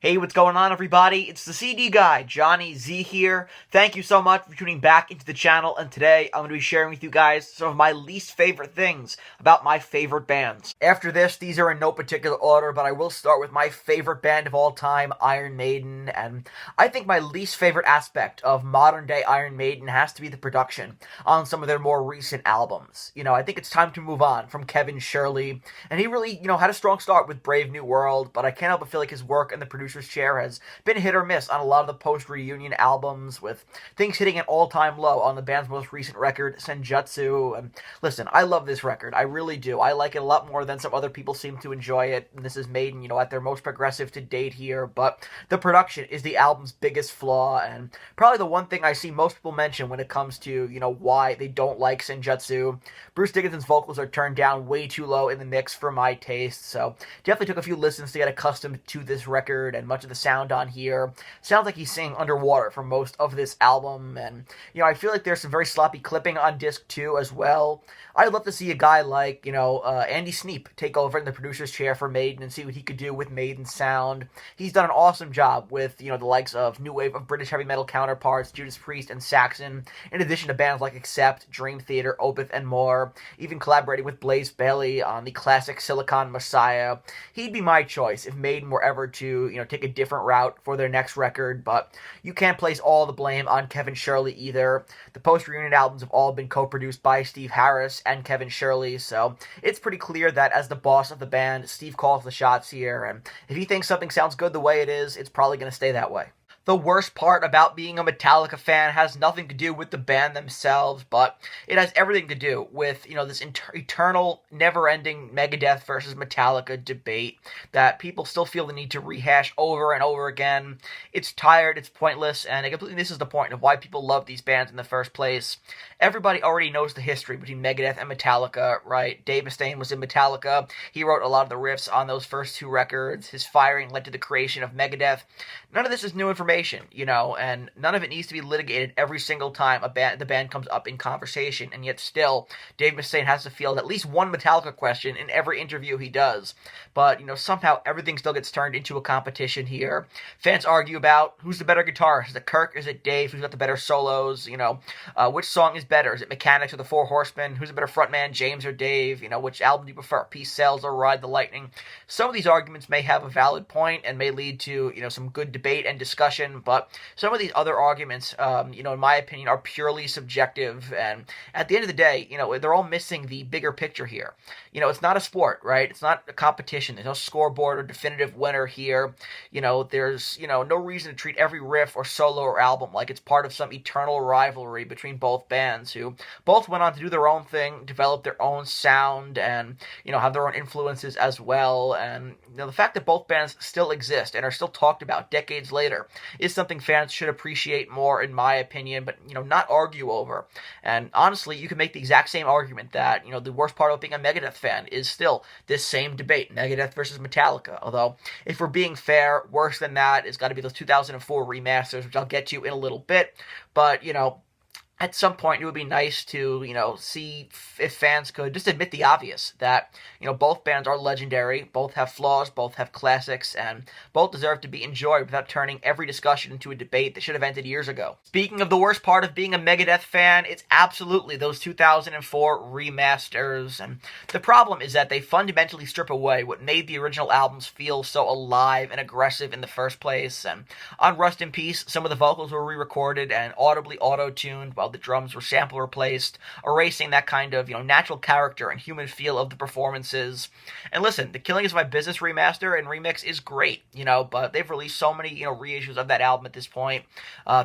Hey, what's going on, everybody? It's the CD guy, Johnny Z here. Thank you so much for tuning back into the channel, and today I'm going to be sharing with you guys some of my least favorite things about my favorite bands. After this, these are in no particular order, but I will start with my favorite band of all time, Iron Maiden, and I think my least favorite aspect of modern-day Iron Maiden has to be the production on some of their more recent albums. I think it's time to move on from Kevin Shirley, and he really, had a strong start with Brave New World, but I can't help but feel like his work in the producer's chair has been hit or miss on a lot of the post-reunion albums, with things hitting an all-time low on the band's most recent record, Senjutsu. And listen, I love this record. I really do. I like it a lot more than some other people seem to enjoy it. And this is Maiden, at their most progressive to date here, but the production is the album's biggest flaw, and probably the one thing I see most people mention when it comes to, why they don't like Senjutsu. Bruce Dickinson's vocals are turned down way too low in the mix for my taste, so definitely took a few listens to get accustomed to this record, and much of the sound on here sounds like he's singing underwater for most of this album. And I feel like there's some very sloppy clipping on disc 2 as well. I'd love to see a guy like Andy Sneap take over in the producer's chair for Maiden and see what he could do with Maiden's sound. He's done an awesome job with the likes of new wave of British heavy metal counterparts Judas Priest and Saxon, in addition to bands like Accept, Dream Theater, Opeth, and more, even collaborating with Blaze Bayley on the classic Silicon Messiah. He'd be my choice if Maiden were ever to take a different route for their next record, but you can't place all the blame on Kevin Shirley either. The post-reunion albums have all been co-produced by Steve Harris and Kevin Shirley, so it's pretty clear that as the boss of the band, Steve calls the shots here, and if he thinks something sounds good the way it is, it's probably going to stay that way. The worst part about being a Metallica fan has nothing to do with the band themselves, but it has everything to do with, this eternal, never-ending Megadeth versus Metallica debate that people still feel the need to rehash over and over again. It's tired, it's pointless, and it completely misses the point of why people love these bands in the first place. Everybody already knows the history between Megadeth and Metallica, right? Dave Mustaine was in Metallica. He wrote a lot of the riffs on those first two records. His firing led to the creation of Megadeth. None of this is new information, and none of it needs to be litigated every single time the band comes up in conversation, and yet still, Dave Mustaine has to field at least one Metallica question in every interview he does. But, somehow everything still gets turned into a competition here. Fans argue about who's the better guitarist. Is it Kirk? Is it Dave? Who's got the better solos? Which song is better? Is it Mechanics or the Four Horsemen? Who's a better frontman, James or Dave? Which album do you prefer, Peace Sells or Ride the Lightning? Some of these arguments may have a valid point and may lead to, some good debate and discussion, but some of these other arguments, in my opinion, are purely subjective, and at the end of the day, they're all missing the bigger picture here. It's not a sport, right? It's not a competition. There's no scoreboard or definitive winner here. There's, no reason to treat every riff or solo or album like it's part of some eternal rivalry between both bands, who both went on to do their own thing, develop their own sound, and, have their own influences as well. And, the fact that both bands still exist and are still talked about decades later is something fans should appreciate more, in my opinion, but, not argue over. And honestly, you can make the exact same argument that, the worst part of being a Megadeth fan is still this same debate, Megadeth versus Metallica. Although, if we're being fair, worse than that has got to be those 2004 remasters, which I'll get to in a little bit. But, at some point, it would be nice to, see if fans could just admit the obvious, that, both bands are legendary, both have flaws, both have classics, and both deserve to be enjoyed without turning every discussion into a debate that should have ended years ago. Speaking of the worst part of being a Megadeth fan, it's absolutely those 2004 remasters, and the problem is that they fundamentally strip away what made the original albums feel so alive and aggressive in the first place. And on Rust in Peace, some of the vocals were re-recorded and audibly auto-tuned, while the drums were sample replaced, erasing that kind of, natural character and human feel of the performances. And listen, the Killing Is My Business remaster and remix is great, but they've released so many, reissues of that album at this point.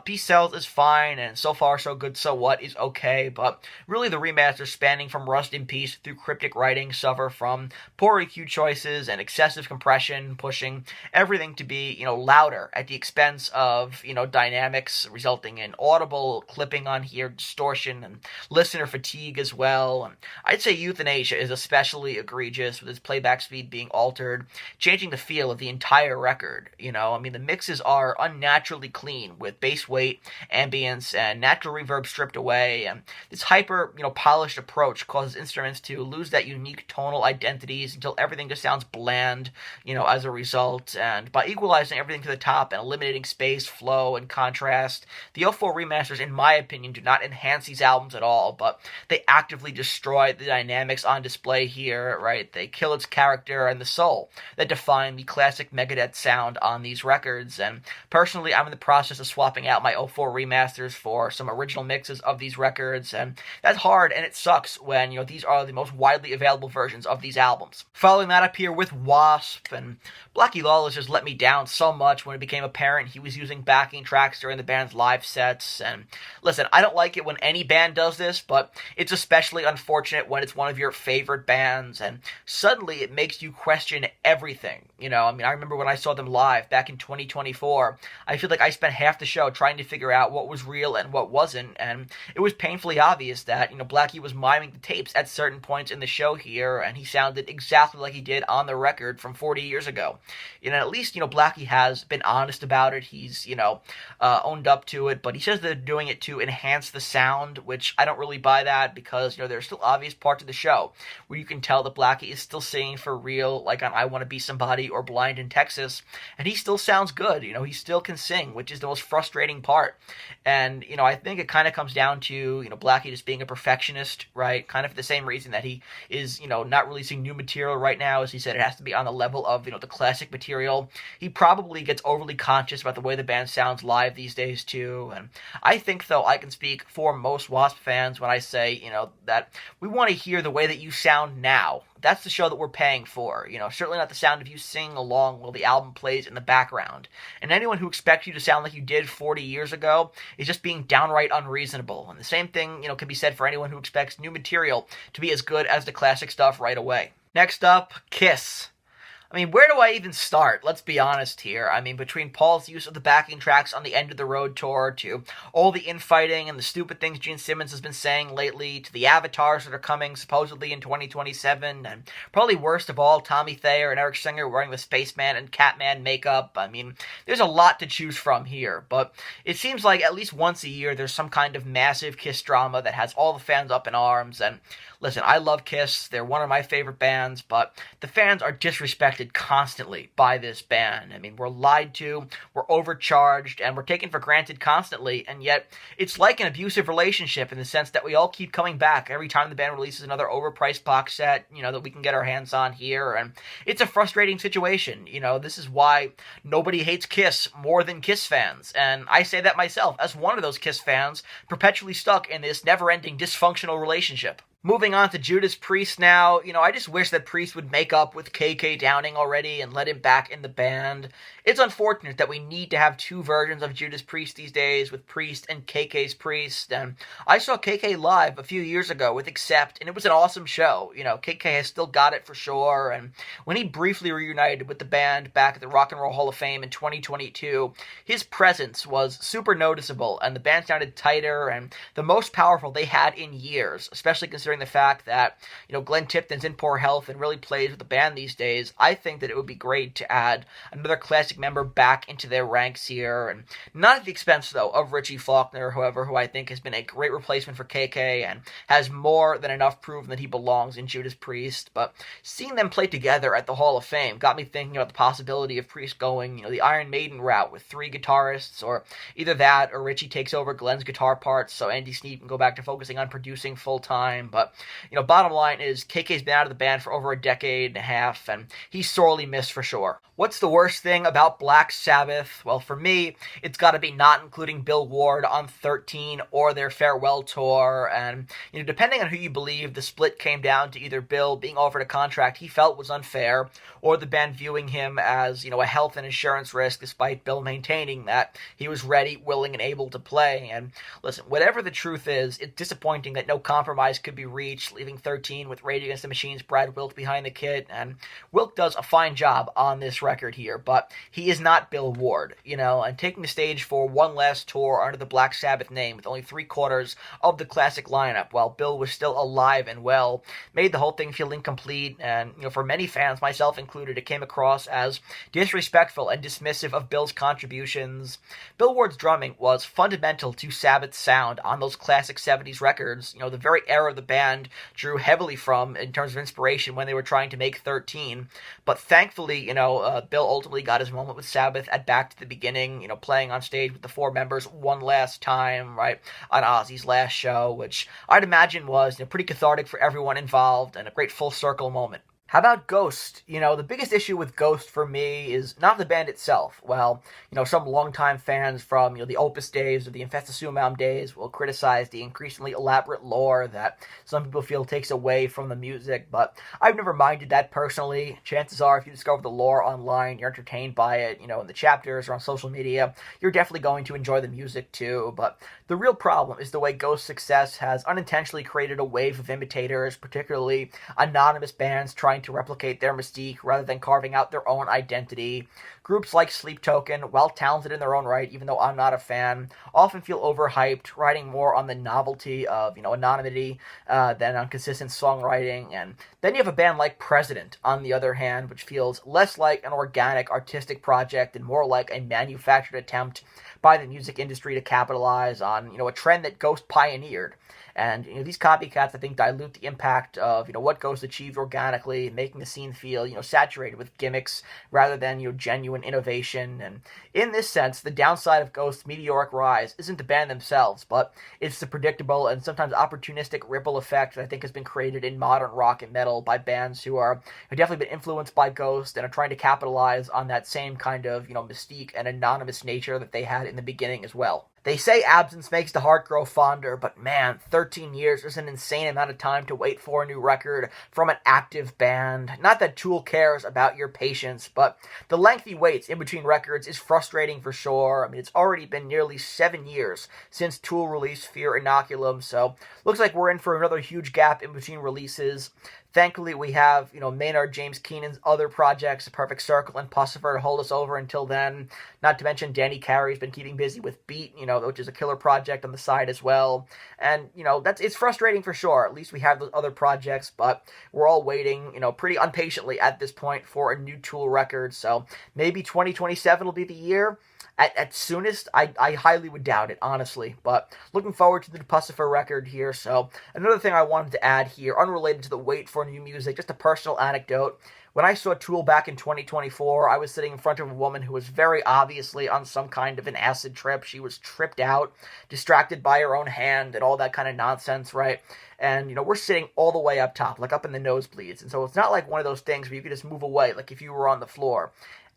Peace Sells is fine, and So Far So Good So What is okay, but really the remasters spanning from Rust in Peace through Cryptic Writing suffer from poor EQ choices and excessive compression, pushing everything to be, louder at the expense of, dynamics, resulting in audible clipping on here, distortion and listener fatigue as well. And I'd say Euthanasia is especially egregious with its playback speed being altered, changing the feel of the entire record. I mean, the mixes are unnaturally clean with bass weight, ambience, and natural reverb stripped away, and this hyper, polished approach causes instruments to lose that unique tonal identities until everything just sounds bland, as a result. And by equalizing everything to the top and eliminating space, flow, and contrast, the '04 remasters, in my opinion, do not enhance these albums at all, but they actively destroy the dynamics on display here, right? They kill its character and the soul that define the classic Megadeth sound on these records. And personally, I'm in the process of swapping out my '04 remasters for some original mixes of these records, and that's hard, and it sucks when, these are the most widely available versions of these albums. Following that up here with WASP, and Blackie Lawless just let me down so much when it became apparent he was using backing tracks during the band's live sets. And listen, I don't like it when any band does this, but it's especially unfortunate when it's one of your favorite bands, and suddenly it makes you question everything. I mean, I remember when I saw them live back in 2024, I feel like I spent half the show trying to figure out what was real and what wasn't, and it was painfully obvious that, Blackie was miming the tapes at certain points in the show here, and he sounded exactly like he did on the record from 40 years ago. At least, Blackie has been honest about it. He's, owned up to it, but he says they're doing it to enhance the sound, which I don't really buy that because, there's still obvious parts of the show where you can tell that Blackie is still singing for real, like on I Want to Be Somebody or Blind in Texas, and he still sounds good. He still can sing, which is the most frustrating part. And, I think it kind of comes down to, Blackie just being a perfectionist, right? Kind of for the same reason that he is, not releasing new material right now, as he said it has to be on the level of, the classic material. He probably gets overly conscious about the way the band sounds live these days, too. And I think, though, I can speak for most WASP fans when I say, that we want to hear the way that you sound now. That's the show that we're paying for. Certainly not the sound of you singing along while the album plays in the background. And anyone who expects you to sound like you did 40 years ago is just being downright unreasonable. And the same thing, can be said for anyone who expects new material to be as good as the classic stuff right away. Next up, Kiss. I mean, where do I even start? Let's be honest here. I mean, between Paul's use of the backing tracks on the End of the Road tour, to all the infighting and the stupid things Gene Simmons has been saying lately, to the avatars that are coming supposedly in 2027, and probably worst of all, Tommy Thayer and Eric Singer wearing the Spaceman and Catman makeup. I mean, there's a lot to choose from here, but it seems like at least once a year there's some kind of massive Kiss drama that has all the fans up in arms. And listen, I love Kiss. They're one of my favorite bands, but the fans are disrespected constantly by this band. I mean, we're lied to, we're overcharged, and we're taken for granted constantly, and yet it's like an abusive relationship in the sense that we all keep coming back every time the band releases another overpriced box set, that we can get our hands on here, and it's a frustrating situation. This is why nobody hates Kiss more than Kiss fans, and I say that myself as one of those Kiss fans perpetually stuck in this never-ending dysfunctional relationship. Moving on to Judas Priest now, I just wish that Priest would make up with KK Downing already and let him back in the band. It's unfortunate that we need to have two versions of Judas Priest these days, with Priest and KK's Priest, and I saw KK live a few years ago with Accept, and it was an awesome show. KK has still got it for sure, and when he briefly reunited with the band back at the Rock and Roll Hall of Fame in 2022, his presence was super noticeable, and the band sounded tighter and the most powerful they had in years, especially considering the fact that, Glenn Tipton's in poor health and really plays with the band these days. I think that it would be great to add another classic member back into their ranks here, and not at the expense, though, of Richie Faulkner, however, who I think has been a great replacement for KK and has more than enough proven that he belongs in Judas Priest. But seeing them play together at the Hall of Fame got me thinking about the possibility of Priest going, the Iron Maiden route with three guitarists, or either that or Richie takes over Glenn's guitar parts so Andy Sneap can go back to focusing on producing full-time. But, bottom line is KK's been out of the band for over a decade and a half, and he's sorely missed for sure. What's the worst thing about Black Sabbath? Well, for me, it's got to be not including Bill Ward on 13 or their farewell tour, and, depending on who you believe, the split came down to either Bill being offered a contract he felt was unfair, or the band viewing him as, a health and insurance risk, despite Bill maintaining that he was ready, willing, and able to play. And listen, whatever the truth is, it's disappointing that no compromise could be reached, leaving 13 with Rage Against the Machine's Brad Wilk behind the kit, and Wilk does a fine job on this record here, but he is not Bill Ward, and taking the stage for one last tour under the Black Sabbath name with only 3/4 of the classic lineup while Bill was still alive and well made the whole thing feel incomplete, and for many fans, myself included, it came across as disrespectful and dismissive of Bill's contributions. Bill Ward's drumming was fundamental to Sabbath's sound on those classic 70s records, the very era the band drew heavily from in terms of inspiration when they were trying to make 13. But thankfully, Bill ultimately got his moment with Sabbath at Back to the Beginning, playing on stage with the four members one last time, right, on Ozzy's last show, which I'd imagine was pretty cathartic for everyone involved and a great full circle moment. How about Ghost? The biggest issue with Ghost for me is not the band itself. Well, some longtime fans from, the Opus days or the Infesta Sumam days will criticize the increasingly elaborate lore that some people feel takes away from the music, but I've never minded that personally. Chances are, if you discover the lore online, you're entertained by it, in the chapters or on social media, you're definitely going to enjoy the music too, but the real problem is the way Ghost's success has unintentionally created a wave of imitators, particularly anonymous bands trying to replicate their mystique rather than carving out their own identity. Groups like Sleep Token, while talented in their own right, even though I'm not a fan, often feel overhyped, riding more on the novelty of, anonymity than on consistent songwriting. And then you have a band like President, on the other hand, which feels less like an organic artistic project and more like a manufactured attempt by the music industry to capitalize on, a trend that Ghost pioneered. And, these copycats, I think, dilute the impact of, what Ghost achieved organically, making the scene feel, saturated with gimmicks rather than, genuine innovation. And in this sense, the downside of Ghost's meteoric rise isn't the band themselves, but it's the predictable and sometimes opportunistic ripple effect that I think has been created in modern rock and metal by bands who have definitely been influenced by Ghost and are trying to capitalize on that same kind of, mystique and anonymous nature that they had in the beginning as well. They say absence makes the heart grow fonder, but man, 13 years is an insane amount of time to wait for a new record from an active band. Not that Tool cares about your patience, but the lengthy waits in between records is frustrating for sure. It's already been nearly 7 years since Tool released Fear Inoculum, so looks like we're in for another huge gap in between releases. Thankfully, we have, Maynard James Keenan's other projects, A Perfect Circle and Pussifer, to hold us over until then. Not to mention Danny Carey's been keeping busy with Beat, which is a killer project on the side as well. And, it's frustrating for sure. At least we have those other projects, but we're all waiting, pretty impatiently at this point for a new Tool record. So maybe 2027 will be the year. At soonest, I highly would doubt it, honestly. But looking forward to the Pussifer record here. So another thing I wanted to add here, unrelated to the wait for new music, just a personal anecdote. When I saw Tool back in 2024, I was sitting in front of a woman who was very obviously on some kind of an acid trip. She was tripped out, distracted by her own hand, and all that kind of nonsense, right? And, we're sitting all the way up top, like up in the nosebleeds. And so it's not like one of those things where you can just move away, like if you were on the floor.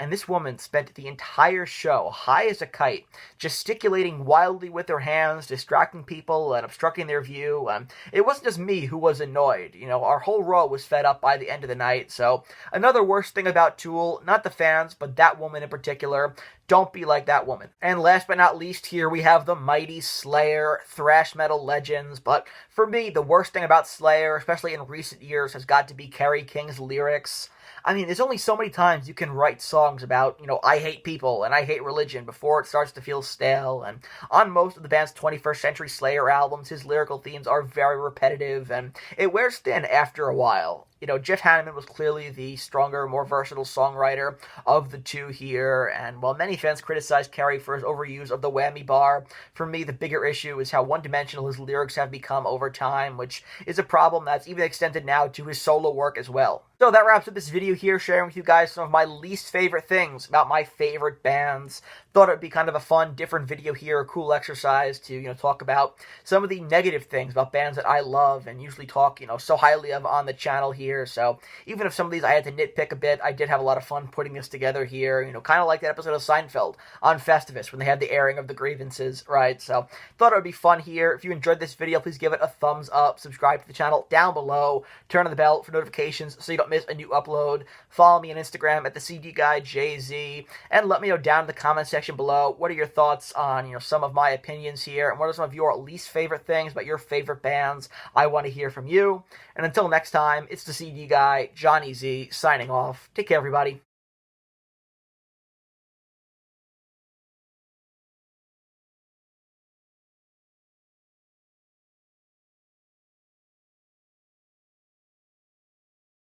And this woman spent the entire show, high as a kite, gesticulating wildly with her hands, distracting people and obstructing their view. It wasn't just me who was annoyed. Our whole row was fed up by the end of the night. So another worst thing about Tool, not the fans, but that woman in particular, don't be like that woman. And last but not least here, we have the mighty Slayer, thrash metal legends. But for me, the worst thing about Slayer, especially in recent years, has got to be Kerry King's lyrics. There's only so many times you can write songs about, I hate people and I hate religion before it starts to feel stale. And on most of the band's 21st Century Slayer albums, his lyrical themes are very repetitive and it wears thin after a while. Jeff Hanneman was clearly the stronger, more versatile songwriter of the two here, and while many fans criticize Kerry for his overuse of the whammy bar, for me the bigger issue is how one-dimensional his lyrics have become over time, which is a problem that's even extended now to his solo work as well. So that wraps up this video here, sharing with you guys some of my least favorite things about my favorite bands. Thought it would be kind of a fun, different video here, a cool exercise to, talk about some of the negative things about bands that I love and usually talk, so highly of on the channel here. here. So even if some of these I had to nitpick a bit, I did have a lot of fun putting this together here. Kind of like that episode of Seinfeld on Festivus when they had the airing of the grievances, right? So thought it would be fun here. If you enjoyed this video, please give it a thumbs up, subscribe to the channel down below, turn on the bell for notifications so you don't miss a new upload. Follow me on Instagram at the CD Guy JZ, and let me know down in the comment section below what are your thoughts on some of my opinions here, and what are some of your least favorite things about your favorite bands. I want to hear from you. And until next time, it's the CD Guy, Johnny Z, signing off. Take care, everybody.